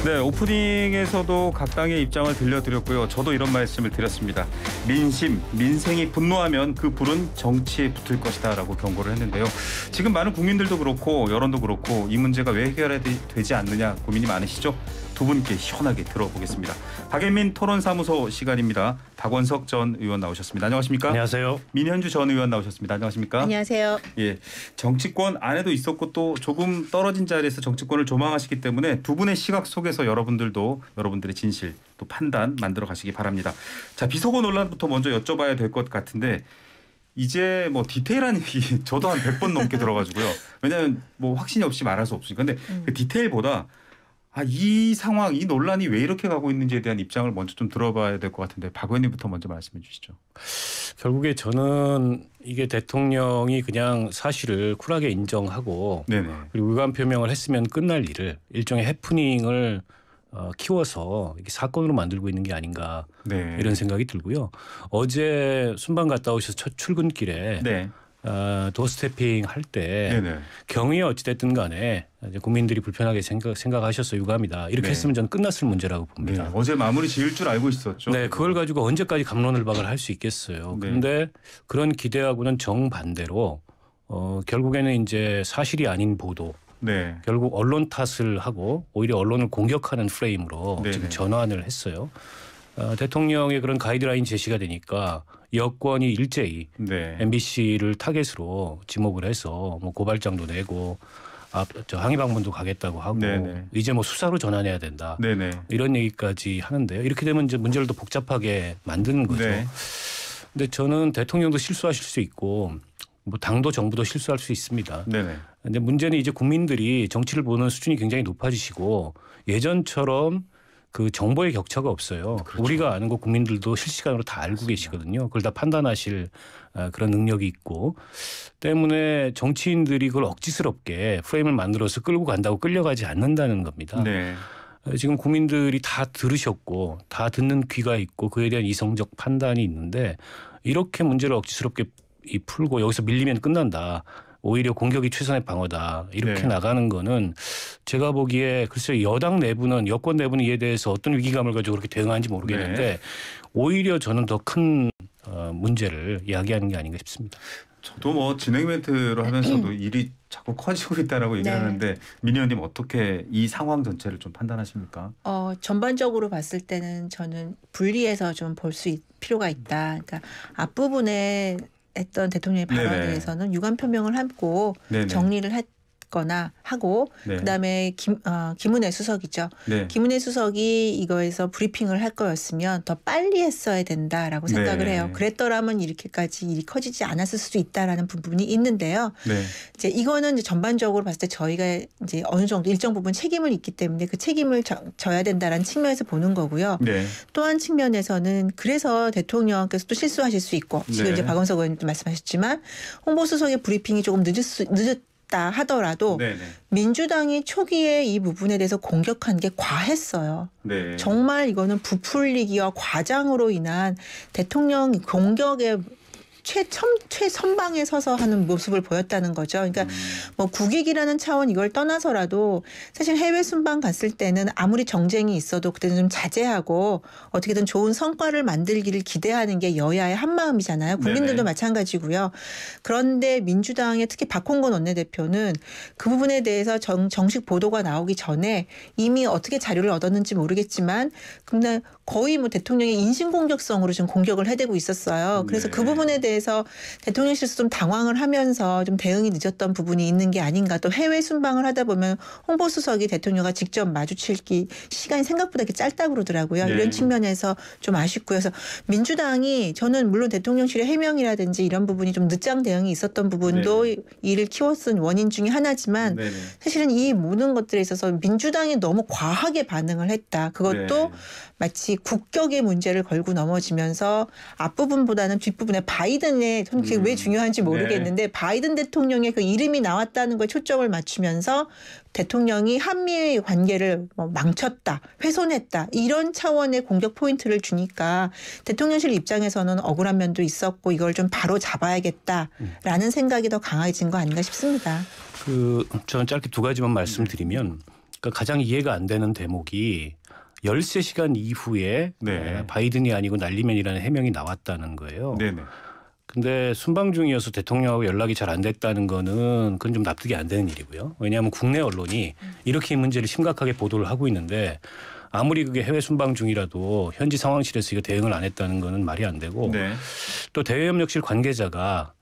네, 오프닝에서도 각 당의 입장을 들려드렸고요. 저도 이런 말씀을 드렸습니다. 민생이 분노하면 그 불은 정치에 붙을 것이다 라고 경고를 했는데요. 지금 많은 국민들도 그렇고 여론도 그렇고 이 문제가 왜 해결되지 않느냐 고민이 많으시죠? 두 분께 시원하게 들어보겠습니다. 박앤민 토론사무소 시간입니다. 박원석 전 의원 나오셨습니다. 안녕하십니까? 안녕하세요. 민현주 전 의원 나오셨습니다. 안녕하십니까? 안녕하세요. 예, 정치권 안에도 있었고 또 조금 떨어진 자리에서 정치권을 조망하시기 때문에 두 분의 시각 속에서 여러분들의 진실 또 판단 만들어 가시기 바랍니다. 자, 비속어 논란부터 먼저 여쭤봐야 될 것 같은데 이제 뭐 디테일한 얘기 저도 한 100번 넘게 들어가지고요. 왜냐하면 뭐 확신이 없이 말할 수 없으니까. 근데 그 디테일보다 이 상황, 이 논란이 왜 이렇게 가고 있는지에 대한 입장을 먼저 좀 들어봐야 될 것 같은데 박 의원님부터 먼저 말씀해 주시죠. 결국에 저는 이게 대통령이 그냥 사실을 쿨하게 인정하고 네네. 그리고 의관 표명을 했으면 끝날 일을 일종의 해프닝을 키워서 이렇게 사건으로 만들고 있는 게 아닌가 네. 이런 생각이 들고요. 어제 순방 갔다 오셔서 첫 출근길에 네. 도어스태핑 할 때 경위에 어찌됐든 간에 이제 국민들이 불편하게 생각하셔서 유감이다. 이렇게 했으면 저는 끝났을 문제라고 봅니다. 네. 어제 마무리 지을 줄 알고 있었죠. 네, 그걸 가지고 언제까지 갑론을박을 할 수 있겠어요. 그런데 그런 기대하고는 정반대로 결국에는 이제 사실이 아닌 보도, 결국 언론 탓을 하고 오히려 언론을 공격하는 프레임으로 지금 전환을 했어요. 대통령의 그런 가이드라인 제시가 되니까 여권이 일제히 MBC를 타겟으로 지목을 해서 뭐 고발장도 내고 항의 방문도 가겠다고 하고 이제 뭐 수사로 전환해야 된다. 이런 얘기까지 하는데요. 이렇게 되면 이제 문제를 더 복잡하게 만드는 거죠. 근데 저는 대통령도 실수하실 수 있고 뭐 당도 정부도 실수할 수 있습니다. 근데 문제는 이제 국민들이 정치를 보는 수준이 굉장히 높아지시고 예전처럼 그 정보의 격차가 없어요. 그렇죠. 우리가 아는 거 국민들도 실시간으로 다 알고 계시거든요. 그걸 다 판단하실 그런 능력이 있고 때문에 정치인들이 그걸 억지스럽게 프레임을 만들어서 끌고 간다고 끌려가지 않는다는 겁니다. 지금 국민들이 다 들으셨고 다 듣는 귀가 있고 그에 대한 이성적 판단이 있는데 이렇게 문제를 억지스럽게 풀고 여기서 밀리면 끝난다. 오히려 공격이 최선의 방어다. 이렇게 나가는 거는 제가 보기에 글쎄요. 여권 내부는 이에 대해서 어떤 위기감을 가지고 그렇게 대응하는지 모르겠는데 오히려 저는 더 큰 문제를 이야기하는 게 아닌가 싶습니다. 저도 뭐 진행 멘트로 하면서도 일이 자꾸 커지고 있다라고 얘기하는데 민 의원님 어떻게 이 상황 전체를 좀 판단하십니까? 전반적으로 봤을 때는 저는 분리해서 좀 볼 필요가 있다. 그러니까 앞부분에 했던 대통령의 발언에 대해서는 유감 표명을 하고 정리를 했거나 하고 그다음에 김은혜 수석이죠. 김은혜 수석이 이거에서 브리핑을 할 거였으면 더 빨리 했어야 된다라고 생각을 해요. 그랬더라면 이렇게까지 일이 커지지 않았을 수도 있다라는 부분이 있는데요. 이제 이거는 이제 전반적으로 봤을 때 저희가 이제 어느 정도 일정 부분 책임을 있기 때문에 그 책임을 져야 된다라는 측면에서 보는 거고요. 또 한 측면에서는 그래서 대통령께서 또 실수하실 수 있고 지금 이제 박원석 의원님도 말씀하셨지만 홍보수석의 브리핑이 조금 늦었다 하더라도 민주당이 초기에 이 부분에 대해서 공격한 게 과했어요. 정말 이거는 부풀리기와 과장으로 인한 대통령 공격의 최선방에 서서 하는 모습을 보였다는 거죠. 그러니까 뭐 국익이라는 차원 이걸 떠나서라도 사실 해외 순방 갔을 때는 아무리 정쟁이 있어도 그때는 좀 자제하고 어떻게든 좋은 성과를 만들기를 기대하는 게 여야의 한마음이잖아요. 국민들도 마찬가지고요. 그런데 민주당의 특히 박홍근 원내대표는 그 부분에 대해서 정식 보도가 나오기 전에 이미 어떻게 자료를 얻었는지 모르겠지만 근데 거의 뭐 대통령의 인신공격성으로 좀 공격을 해대고 있었어요. 그래서 그 부분에 대해서 대통령실에서 좀 당황을 하면서 좀 대응이 늦었던 부분이 있는 게 아닌가. 또 해외 순방을 하다 보면 홍보수석이 대통령과 직접 마주칠 시간이 생각보다 이렇게 짧다고 그러더라고요. 이런 측면에서 좀 아쉽고요. 그래서 민주당이 저는 물론 대통령실의 해명이라든지 이런 부분이 좀 늦장 대응이 있었던 부분도 이를 키웠은 원인 중에 하나지만 사실은 이 모든 것들에 있어서 민주당이 너무 과하게 반응을 했다. 그것도 마치 국격의 문제를 걸고 넘어지면서 앞부분보다는 뒷부분에 바이든의 그게 왜 중요한지 모르겠는데 바이든 대통령의 그 이름이 나왔다는 거에 초점을 맞추면서 대통령이 한미의 관계를 망쳤다, 훼손했다 이런 차원의 공격 포인트를 주니까 대통령실 입장에서는 억울한 면도 있었고 이걸 좀 바로 잡아야겠다라는 생각이 더 강해진 거 아닌가 싶습니다. 저는 짧게 두 가지만 말씀드리면 그러니까 가장 이해가 안 되는 대목이 13시간 이후에 네. 바이든이 아니고 날리면이라는 해명이 나왔다는 거예요. 네네. 근데 순방 중이어서 대통령하고 연락이 잘 안 됐다는 거는 그건 좀 납득이 안 되는 일이고요. 왜냐하면 국내 언론이 이렇게 이 문제를 심각하게 보도를 하고 있는데 아무리 그게 해외 순방 중이라도 현지 상황실에서 이거 대응을 안 했다는 거는 말이 안 되고 네. 또 대외협력실 관계자가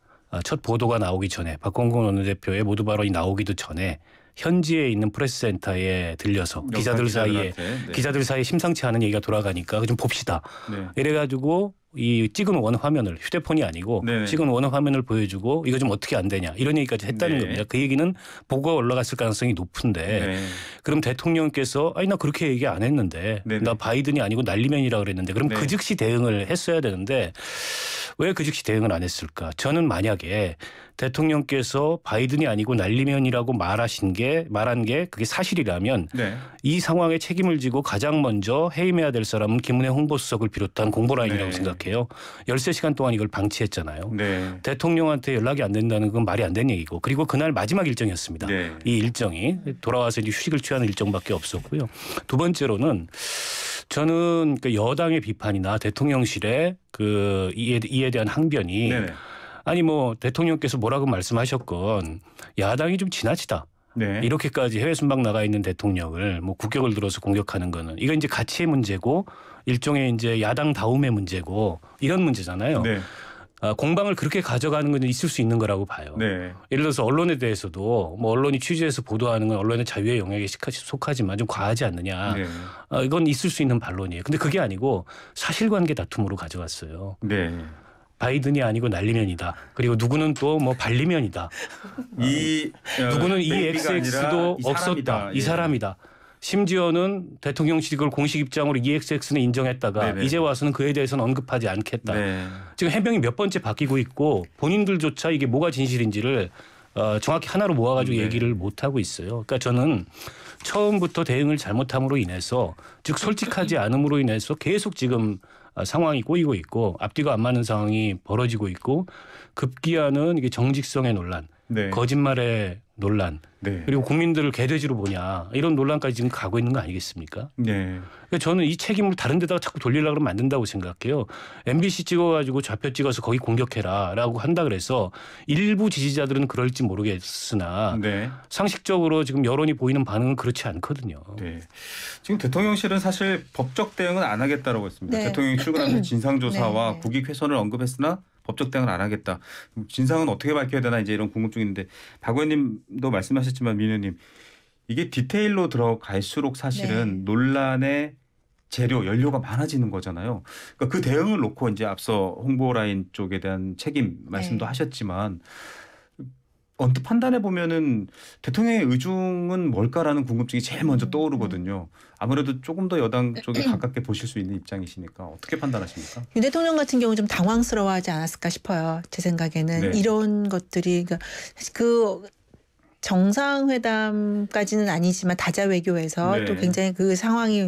첫 보도가 나오기 전에 박홍근 원내대표의 모두 발언이 나오기도 전에 현지에 있는 프레스센터에 들려서 기자들 사이에 심상치 않은 얘기가 돌아가니까 좀 봅시다. 네. 이래가지고 이 찍은 원 화면을 휴대폰이 아니고 네네. 찍은 원 화면을 보여주고 이거 좀 어떻게 안 되냐 이런 얘기까지 했다는 네. 겁니다. 그 얘기는 보고가 올라갔을 가능성이 높은데 네. 그럼 대통령께서 아니 나 그렇게 얘기 안 했는데 네네. 나 바이든이 아니고 날리면이라 그랬는데 그럼 네. 그 즉시 대응을 했어야 되는데 왜 그 즉시 대응을 안 했을까? 저는 만약에 대통령께서 바이든이 아니고 날리면이라고 말한 게 그게 사실이라면 네. 이 상황에 책임을 지고 가장 먼저 해임해야 될 사람은 김은혜 홍보수석을 비롯한 공보라인이라고 네. 생각해요. 13시간 동안 이걸 방치했잖아요. 네. 대통령한테 연락이 안 된다는 건 말이 안 되는 얘기고 그리고 그날 마지막 일정이었습니다. 네. 이 일정이 돌아와서 이제 휴식을 취하는 일정밖에 없었고요. 두 번째로는 저는 그 여당의 비판이나 대통령실의 그 이에 대한 항변이 네네. 아니 뭐 대통령께서 뭐라고 말씀하셨건 야당이 좀 지나치다. 네. 이렇게까지 해외 순방 나가 있는 대통령을 뭐 국격을 들어서 공격하는 거는 이건 이제 가치의 문제고 일종의 이제 야당 다움의 문제고 이런 문제잖아요. 네. 공방을 그렇게 가져가는 건 있을 수 있는 거라고 봐요. 네. 예를 들어서 언론에 대해서도 뭐 언론이 취재해서 보도하는 건 언론의 자유의 영역에 속하지만 좀 과하지 않느냐. 네. 이건 있을 수 있는 반론이에요. 근데 그게 아니고 사실관계 다툼으로 가져갔어요. 네. 바이든이 아니고 날리면이다. 그리고 누구는 또 뭐 발리면이다. 누구는 EXX도 없었다. 이 사람이다. 심지어는 대통령실이 그걸 공식 입장으로 EXX는 인정했다가 네네. 이제 와서는 그에 대해서는 언급하지 않겠다. 네. 지금 해명이 몇 번째 바뀌고 있고 본인들조차 이게 뭐가 진실인지를 정확히 하나로 모아가지고 네. 얘기를 못하고 있어요. 그러니까 저는 처음부터 대응을 잘못함으로 인해서 즉 솔직하지 않음으로 인해서 계속 지금 상황이 꼬이고 있고 앞뒤가 안 맞는 상황이 벌어지고 있고 급기야는 이게 정직성의 논란, 네. 거짓말의 논란, 네. 그리고 국민들을 개돼지로 보냐 이런 논란까지 지금 가고 있는 거 아니겠습니까? 네. 그러니까 저는 이 책임을 다른 데다가 자꾸 돌리려고 그러면 안 된다고 생각해요. MBC 찍어가지고 좌표 찍어서 거기 공격해라라고 한다 그래서 일부 지지자들은 그럴지 모르겠으나 네. 상식적으로 지금 여론이 보이는 반응은 그렇지 않거든요. 네. 지금 대통령실은 사실 법적 대응은 안 하겠다라고 했습니다. 네. 대통령이 출근하면서 진상조사와 네. 국익 훼손을 언급했으나 법적 대응은 안 하겠다. 진상은 어떻게 밝혀야 되나 이제 이런 궁금증이 있는데 박 의원님도 말씀하셨지만 민 의원님 이게 디테일로 들어갈수록 사실은 네. 논란의 재료, 연료가 많아지는 거잖아요. 그러니까 그 대응을 놓고 이제 앞서 홍보라인 쪽에 대한 책임 말씀도 네. 하셨지만 언뜻 판단해 보면은 대통령의 의중은 뭘까라는 궁금증이 제일 먼저 떠오르거든요. 아무래도 조금 더 여당 쪽에 가깝게 보실 수 있는 입장이시니까 어떻게 판단하십니까? 윤 대통령 같은 경우 좀 당황스러워하지 않았을까 싶어요. 제 생각에는 네. 이런 것들이 그러니까 그 정상회담까지는 아니지만 다자 외교에서 네. 또 굉장히 그 상황이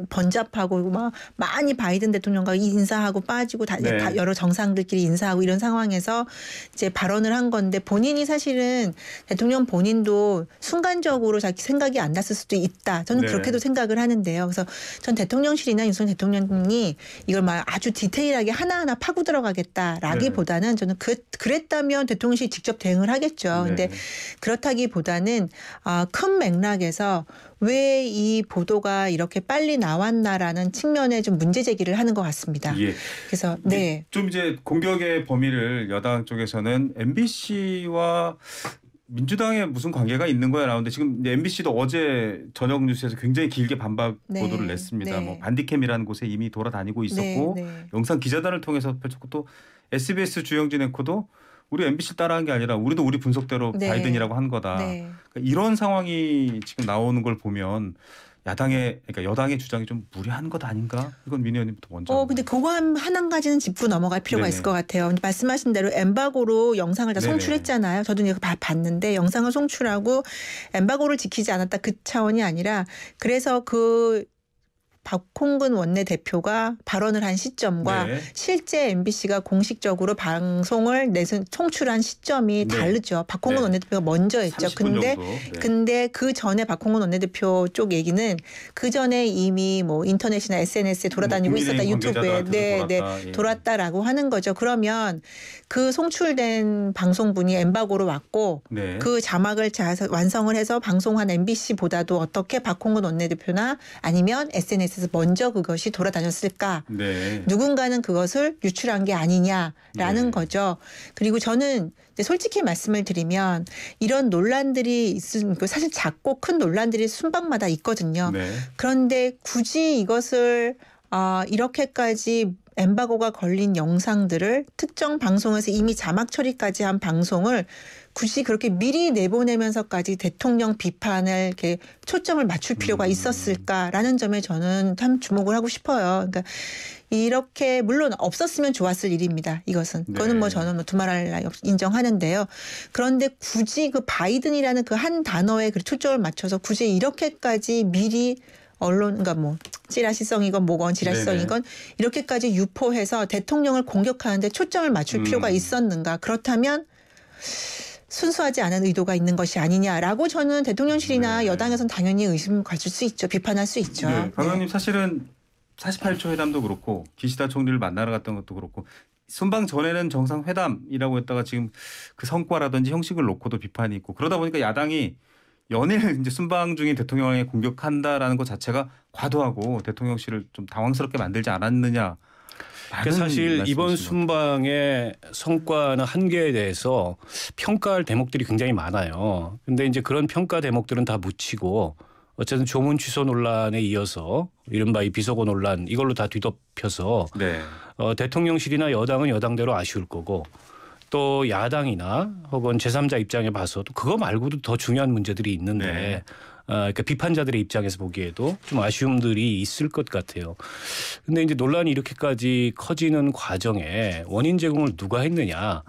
번잡하고 막 많이 바이든 대통령과 인사하고 빠지고 다 네. 여러 정상들끼리 인사하고 이런 상황에서 이제 발언을 한 건데 본인이 사실은 대통령 본인도 순간적으로 자기 생각이 안 났을 수도 있다. 저는 네. 그렇게도 생각을 하는데요. 그래서 전 대통령실이나 윤석열 대통령이 이걸 막 아주 디테일하게 하나하나 파고 들어가겠다라기보다는 저는 그랬다면 대통령실이 직접 대응을 하겠죠. 근데 네. 그렇다기보다는 큰 맥락에서 왜 이 보도가 이렇게 빨리 나왔나라는 측면에 좀 문제 제기를 하는 것 같습니다. 예. 그래서 네. 좀 이제 공격의 범위를 여당 쪽에서는 MBC와 민주당에 무슨 관계가 있는 거야 나오는데 지금 MBC도 어제 저녁 뉴스에서 굉장히 길게 반박 네. 보도를 냈습니다. 네. 뭐 반디캠이라는 곳에 이미 돌아다니고 있었고 네, 네. 영상 기자단을 통해서 펼쳤고 또 SBS 주영진 앵커도 우리 MBC 따라한 게 아니라 우리도 우리 분석대로 네. 바이든이라고 한 거다. 네. 그러니까 이런 상황이 지금 나오는 걸 보면 그러니까 여당의 주장이 좀 무리한 것 아닌가? 이건 민 의원님부터 먼저. 근데 그거 한 가지는 짚고 넘어갈 필요가 네네. 있을 것 같아요. 말씀하신 대로 엠바고로 영상을 다 네네. 송출했잖아요. 저도 이거 봤는데 영상을 송출하고 엠바고를 지키지 않았다 그 차원이 아니라 그래서 그 박홍근 원내대표가 발언을 한 시점과 네. 실제 MBC가 공식적으로 방송을 송출한 시점이 네. 다르죠. 박홍근 네. 원내대표가 먼저 했죠. 30분 근데 정도. 네. 근데 그 전에 박홍근 원내대표 쪽 얘기는 그 전에 이미 뭐 인터넷이나 SNS에 돌아다니고 있었다. 유튜브에 돌았다라고 하는 거죠. 그러면 그 송출된 방송분이 엠바고로 왔고 네. 그 자막을 완성을 해서 방송한 MBC보다도 어떻게 박홍근 원내대표나 아니면 SNS에서 먼저 그것이 돌아다녔을까? 네. 누군가는 그것을 유출한 게 아니냐라는 네. 거죠. 그리고 저는 솔직히 말씀을 드리면 이런 논란들이 있으면 사실 작고 큰 논란들이 순방마다 있거든요. 네. 그런데 굳이 이것을 이렇게까지 엠바고가 걸린 영상들을 특정 방송에서 이미 자막 처리까지 한 방송을 굳이 그렇게 미리 내보내면서까지 대통령 비판을 이렇게 초점을 맞출 필요가 있었을까라는 점에 저는 참 주목을 하고 싶어요. 그러니까 이렇게 물론 없었으면 좋았을 일입니다. 이것은 그거는 뭐 저는 뭐 두말할 나위 없이 인정하는데요. 그런데 굳이 그 바이든이라는 그 한 단어에 그 초점을 맞춰서 굳이 이렇게까지 미리 언론, 그러니까 뭐 찌라시성이건 뭐건 지라시성이건 이렇게까지 유포해서 대통령을 공격하는데 초점을 맞출 필요가 있었는가? 그렇다면 순수하지 않은 의도가 있는 것이 아니냐라고 저는 대통령실이나 여당에서는 당연히 의심 가질 수 있죠. 비판할 수 있죠. 네. 박 의원님 사실은 48초 회담도 그렇고 기시다 총리를 만나러 갔던 것도 그렇고 순방 전에는 정상회담이라고 했다가 지금 그 성과라든지 형식을 놓고도 비판이 있고 그러다 보니까 야당이 연일 이제 순방 중인 대통령에 공격한다라는 것 자체가 과도하고 대통령실을 좀 당황스럽게 만들지 않았느냐. 그러니까 사실 이번 순방의 성과나 한계에 대해서 평가할 대목들이 굉장히 많아요. 근데 이제 그런 평가 대목들은 다 묻히고 어쨌든 조문 취소 논란에 이어서 이른바 이 비서고 논란 이걸로 다 뒤덮여서 대통령실이나 여당은 여당대로 아쉬울 거고 또 야당이나 혹은 제3자 입장에 봐서도 그거 말고도 더 중요한 문제들이 있는데 그러니까 비판자들의 입장에서 보기에도 좀 아쉬움들이 있을 것 같아요. 근데 이제 논란이 이렇게까지 커지는 과정에 원인 제공을 누가 했느냐.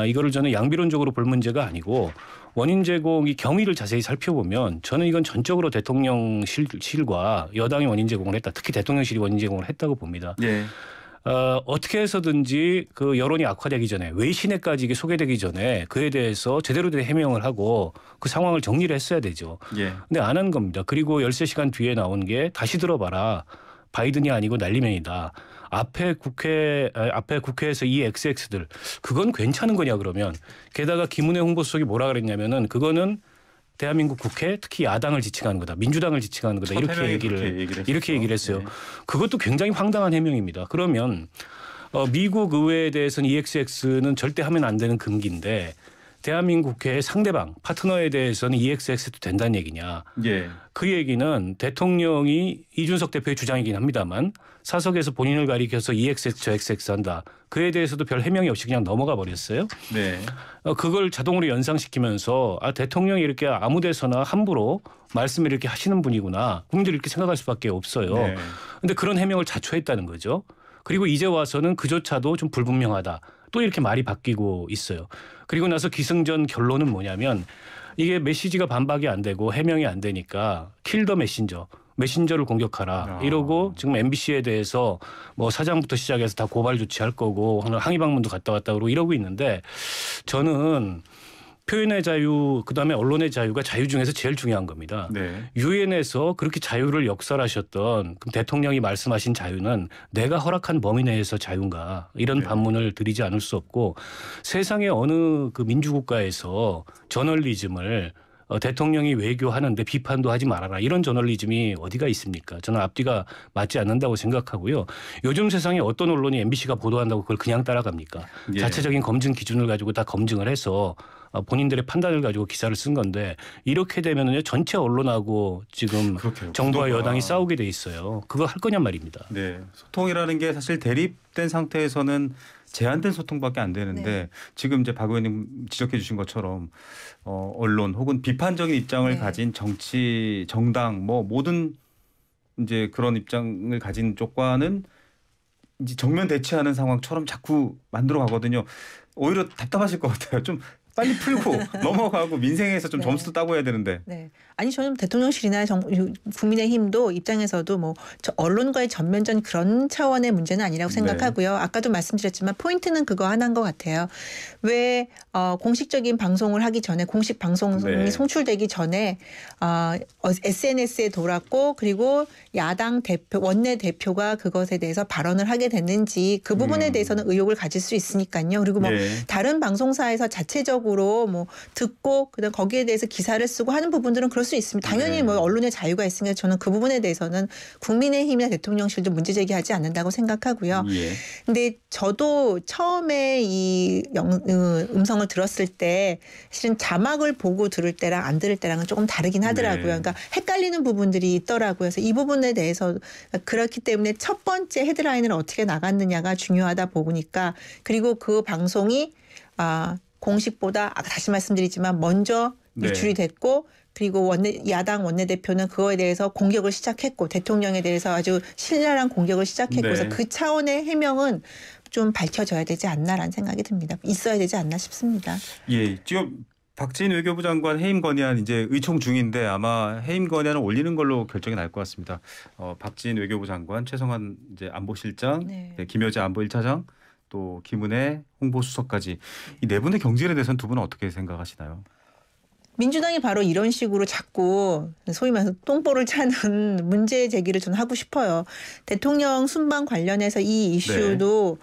이거를 저는 양비론적으로 볼 문제가 아니고 원인 제공이 경위를 자세히 살펴보면 저는 이건 전적으로 대통령실과 여당이 원인 제공을 했다. 특히 대통령실이 원인 제공을 했다고 봅니다. 어떻게 해서든지 그 여론이 악화되기 전에 외신에까지 이게 소개되기 전에 그에 대해서 제대로 된 해명을 하고 그 상황을 정리를 했어야 되죠. 근데 안 한 겁니다. 그리고 13시간 뒤에 나온 게 다시 들어봐라. 바이든이 아니고 날리면이다. 앞에 국회에서 이 XX들 그건 괜찮은 거냐 그러면 게다가 김은혜 홍보수석이 뭐라 그랬냐면은 그거는 대한민국 국회 특히 야당을 지칭하는 거다. 민주당을 지칭하는 거다. 이렇게 얘기를 했어요. 그것도 굉장히 황당한 해명입니다. 그러면 미국 의회에 대해서는 EXX는 절대 하면 안 되는 금기인데 대한민국 국회의 상대방 파트너에 대해서는 EXX도 된다는 얘기냐. 그 얘기는 대통령이 이준석 대표의 주장이긴 합니다만 사석에서 본인을 가리켜서 EXX 저 XX 한다. 그에 대해서도 별 해명이 없이 그냥 넘어가 버렸어요. 그걸 자동으로 연상시키면서 대통령이 이렇게 아무 데서나 함부로 말씀을 이렇게 하시는 분이구나. 국민들이 이렇게 생각할 수밖에 없어요. 그런데 그런 해명을 자초했다는 거죠. 그리고 이제 와서는 그조차도 좀 불분명하다. 또 이렇게 말이 바뀌고 있어요. 그리고 나서 기승전 결론은 뭐냐면 이게 메시지가 반박이 안 되고 해명이 안 되니까 킬 더 메신저를 공격하라 이러고 지금 MBC에 대해서 뭐 사장부터 시작해서 다 고발 조치할 거고 항의 방문도 갔다 왔다 그러고 이러고 있는데 저는 표현의 자유 그다음에 언론의 자유가 자유 중에서 제일 중요한 겁니다. 유엔에서 그렇게 자유를 역설하셨던 그럼 대통령이 말씀하신 자유는 내가 허락한 범위 내에서 자유인가 이런 반문을 드리지 않을 수 없고 세상의 어느 그 민주국가에서 저널리즘을 대통령이 외교하는데 비판도 하지 말아라. 이런 저널리즘이 어디가 있습니까? 저는 앞뒤가 맞지 않는다고 생각하고요. 요즘 세상에 어떤 언론이 MBC가 보도한다고 그걸 그냥 따라갑니까? 자체적인 검증 기준을 가지고 다 검증을 해서 본인들의 판단을 가지고 기사를 쓴 건데 이렇게 되면은요 전체 언론하고 지금 정부와 여당이 싸우게 돼 있어요. 그거 할 거냔 말입니다. 소통이라는 게 사실 대립된 상태에서는 제한된 소통밖에 안 되는데 지금 이제 박 의원님 지적해 주신 것처럼 언론 혹은 비판적인 입장을 가진 정치 정당 뭐 모든 이제 그런 입장을 가진 쪽과는 이제 정면 대치하는 상황처럼 자꾸 만들어 가거든요. 오히려 답답하실 것 같아요. 좀 빨리 풀고 넘어가고 민생에서 좀 네. 점수도 따고 해야 되는데. 네. 아니 저는 대통령실이나 국민의힘도 입장에서도 뭐 언론과의 전면전 그런 차원의 문제는 아니라고 생각하고요. 아까도 말씀드렸지만 포인트는 그거 하나인 것 같아요. 왜 공식적인 방송을 하기 전에 공식 방송이 송출되기 전에 SNS에 돌았고 그리고 야당 대표 원내 대표가 그것에 대해서 발언을 하게 됐는지 그 부분에 대해서는 의혹을 가질 수 있으니까요. 그리고 뭐 다른 방송사에서 자체적으로 뭐 듣고 그다음 거기에 대해서 기사를 쓰고 하는 부분들은 그럴 수 있습니다. 당연히 뭐 언론의 자유가 있으니까 저는 그 부분에 대해서는 국민의힘이나 대통령실도 문제 제기하지 않는다고 생각하고요. 근데 저도 처음에 이 음성을 들었을 때 실은 자막을 보고 들을 때랑 안 들을 때랑은 조금 다르긴 하더라고요. 그러니까 헷갈리는 부분들이 있더라고요. 그래서 이 부분에 대해서 그렇기 때문에 첫 번째 헤드라인을 어떻게 나갔느냐가 중요하다 보니까 그리고 그 방송이 공식보다 다시 말씀드리지만 먼저 유출이 됐고 그리고 야당 원내대표는 그거에 대해서 공격을 시작했고 대통령에 대해서 아주 신랄한 공격을 시작했고 그래서 그 차원의 해명은 좀 밝혀져야 되지 않나라는 생각이 듭니다. 있어야 되지 않나 싶습니다. 예, 지금 박지인 외교부 장관 해임 건의안 이제 의총 중인데 아마 해임 건의안을 올리는 걸로 결정이 날 것 같습니다. 박지인 외교부 장관, 최성환 이제 안보실장, 김여재 안보 1차장, 또 김은혜 홍보수석까지 이 네 분의 경질에 대해서는 두 분은 어떻게 생각하시나요? 민주당이 바로 이런 식으로 자꾸 소위 말해서 똥볼을 차는 문제 제기를 저는 하고 싶어요. 대통령 순방 관련해서 이 이슈도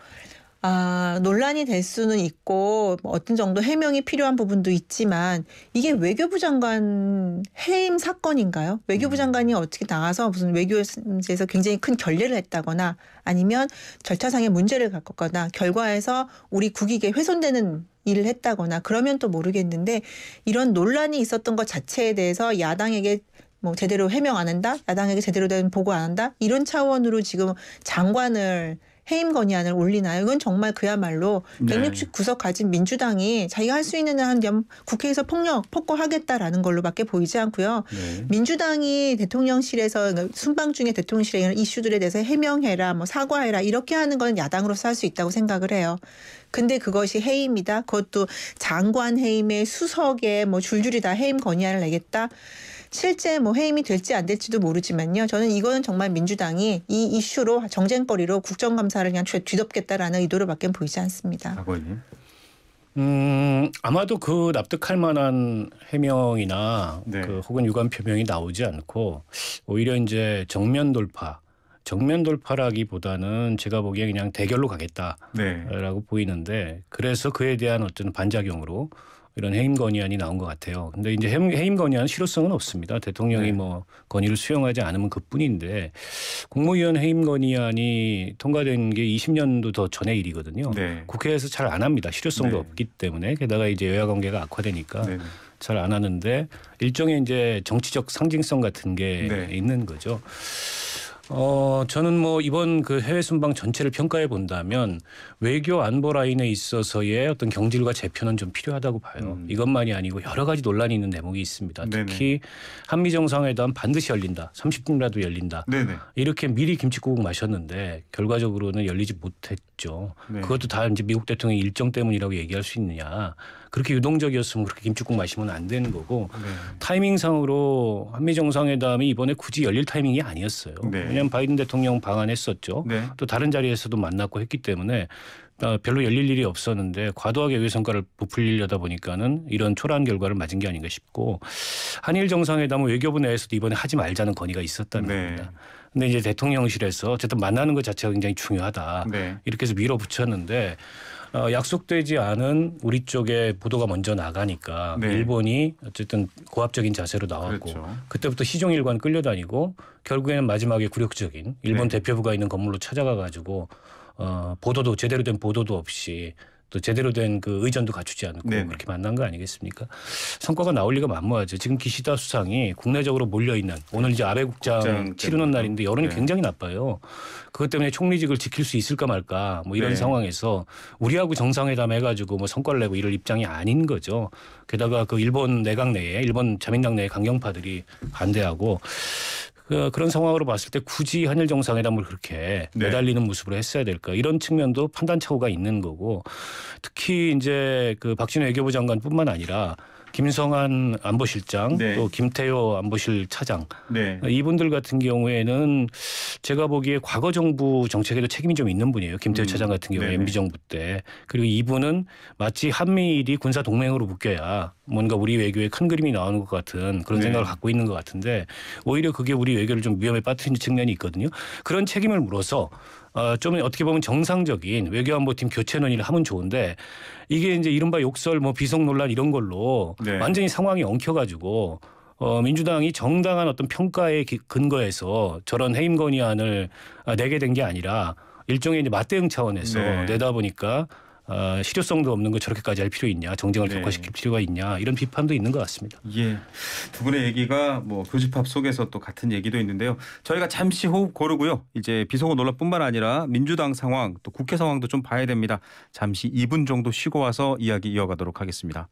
논란이 될 수는 있고 어떤 정도 해명이 필요한 부분도 있지만 이게 외교부 장관 해임 사건인가요? 외교부 장관이 어떻게 나가서 무슨 외교에서 굉장히 큰 결례를 했다거나 아니면 절차상의 문제를 겪었거나 결과에서 우리 국익에 훼손되는 일을 했다거나 그러면 또 모르겠는데 이런 논란이 있었던 것 자체에 대해서 야당에게 뭐 제대로 해명 안 한다? 야당에게 제대로 된 보고 안 한다? 이런 차원으로 지금 장관을 해임 건의안을 올리나요? 이건 정말 그야말로 169석 가진 민주당이 자기가 할 수 있는 한 국회에서 폭거하겠다라는 걸로밖에 보이지 않고요. 민주당이 대통령실에서 순방 중에 대통령실에 이런 이슈들에 대해서 해명해라, 뭐 사과해라 이렇게 하는 건 야당으로서 할 수 있다고 생각을 해요. 근데 그것이 해임이다. 그것도 장관 해임에 수석에 뭐 줄줄이 다 해임 건의안을 내겠다. 실제 뭐 해임이 될지 안 될지도 모르지만요. 저는 이거는 정말 민주당이 이 이슈로 정쟁거리로 국정감사를 그냥 뒤덮겠다라는 의도로밖에 보이지 않습니다. 박원님. 아마도 그 납득할 만한 해명이나 그 혹은 유감 표명이 나오지 않고 오히려 이제 정면 돌파라기보다는 제가 보기에 그냥 대결로 가겠다라고 보이는데 그래서 그에 대한 어떤 반작용으로 이런 해임 건의안이 나온 것 같아요. 근데 이제 해임 건의안 실효성은 없습니다. 대통령이 뭐 건의를 수용하지 않으면 그뿐인데 국무위원 해임 건의안이 통과된 게 20년도 더 전의 일이거든요. 국회에서 잘 안 합니다. 실효성도 없기 때문에 게다가 이제 여야 관계가 악화되니까 잘 안 하는데 일종의 이제 정치적 상징성 같은 게 있는 거죠. 저는 뭐 이번 그 해외 순방 전체를 평가해 본다면 외교 안보 라인에 있어서의 어떤 경질과 재편은 좀 필요하다고 봐요. 이것만이 아니고 여러 가지 논란이 있는 대목이 있습니다. 특히 한미 정상회담 반드시 열린다. 30분이라도 열린다. 이렇게 미리 김칫국 마셨는데 결과적으로는 열리지 못했죠. 그것도 다 이제 미국 대통령의 일정 때문이라고 얘기할 수 있느냐. 그렇게 유동적이었으면 그렇게 김칫국 마시면 안 되는 거고 타이밍상으로 한미 정상회담이 이번에 굳이 열릴 타이밍이 아니었어요. 왜냐하면 바이든 대통령 방한했었죠. 또 다른 자리에서도 만났고 했기 때문에 별로 열릴 일이 없었는데 과도하게 외교 성과를 부풀리려다 보니까는 이런 초라한 결과를 맞은 게 아닌가 싶고 한일 정상회담은 외교부 내에서도 이번에 하지 말자는 건의가 있었다는 겁니다. 근데 이제 대통령실에서 어쨌든 만나는 것 자체가 굉장히 중요하다. 이렇게 해서 밀어붙였는데 약속되지 않은 우리 쪽에 보도가 먼저 나가니까 일본이 어쨌든 고압적인 자세로 나왔고 그때부터 시종일관 끌려다니고 결국에는 마지막에 굴욕적인 일본 대표부가 있는 건물로 찾아가 가지고 보도도 제대로 된 보도도 없이 또 제대로 된 그 의전도 갖추지 않고 그렇게 만난 거 아니겠습니까? 성과가 나올 리가 만무하죠. 지금 기시다 수상이 국내적으로 몰려있는 오늘 이제 아베 국장 치르는 날인데 여론이 굉장히 나빠요. 그것 때문에 총리직을 지킬 수 있을까 말까 뭐 이런 상황에서 우리하고 정상회담 해가지고 뭐 성과를 내고 이럴 입장이 아닌 거죠. 게다가 그 일본 내각 내에 일본 자민당 내에 강경파들이 반대하고 그런 상황으로 봤을 때 굳이 한일 정상회담을 그렇게 네. 매달리는 모습으로 했어야 될까 이런 측면도 판단 착오가 있는 거고 특히 이제 그 박진우 외교부 장관뿐만 아니라 김성한 안보실장 네. 또 김태효 안보실 차장 네. 이분들 같은 경우에는 제가 보기에 과거 정부 정책에도 책임이 좀 있는 분이에요. 김태효 차장 같은 경우에 네네. MB 정부 때. 그리고 이분은 마치 한미일이 군사 동맹으로 묶여야 뭔가 우리 외교에 큰 그림이 나오는 것 같은 그런 네. 생각을 갖고 있는 것 같은데 오히려 그게 우리 외교를 좀 위험에 빠뜨리는 측면이 있거든요. 그런 책임을 물어서 좀 어떻게 보면 정상적인 외교안보팀 교체 논의를 하면 좋은데 이게 이제 이른바 욕설 뭐 비속 논란 이런 걸로 네. 완전히 상황이 엉켜가지고 민주당이 정당한 어떤 평가에 근거해서 저런 해임 건의안을 내게 된 게 아니라 일종의 이제 맞대응 차원에서 네. 내다 보니까 실효성도 없는 거 저렇게까지 할 필요 있냐, 정쟁을 네. 격화시킬 필요가 있냐 이런 비판도 있는 것 같습니다. 예, 두 분의 얘기가 뭐 교집합 속에서 또 같은 얘기도 있는데요. 저희가 잠시 호흡 고르고요. 이제 비속어 논란뿐만 아니라 민주당 상황 또 국회 상황도 좀 봐야 됩니다. 잠시 2분 정도 쉬고 와서 이야기 이어가도록 하겠습니다.